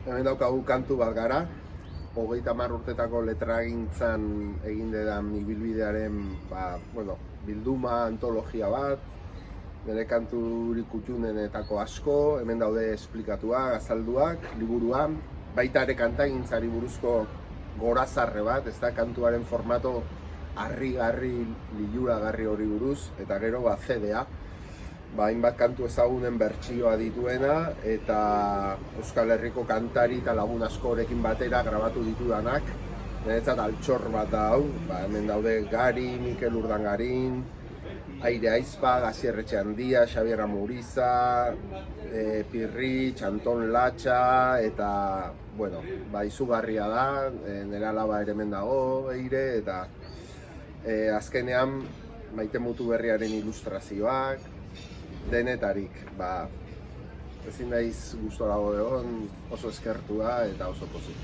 Hemen daukagu kantu bat gara, 30 urtetako letragintzan egin dedan ibilbidearen bilduma, antologia bat, nire kanturik kutxunenetako asko, hemen daude esplikatuak, azalduak, liburuan, baita ere kantagintzari buruzko gorazarre bat, ez da kantuaren formato harrigarri, liluragarri hori buruz, eta gero CD-a. Hainbat kantu ezagunen bertsioa dituena eta Euskal Herriko kantari eta lagun askorekin batera grabatu ditudanak. Niretzat altxor bat da hau, hemen daude Gari, Mikel Urdangarin, Aire Aizpa, Gazier Etxeandia, Xabier Amuriza, Pirri, Anton Latxa eta, izugarria da, nire alaba ere hemen dago, Eire, eta azkenean Maite Mutu Berriaren ilustrazioak, denetarik, ezin naiz gustora egon, oso eskertua eta oso pozik.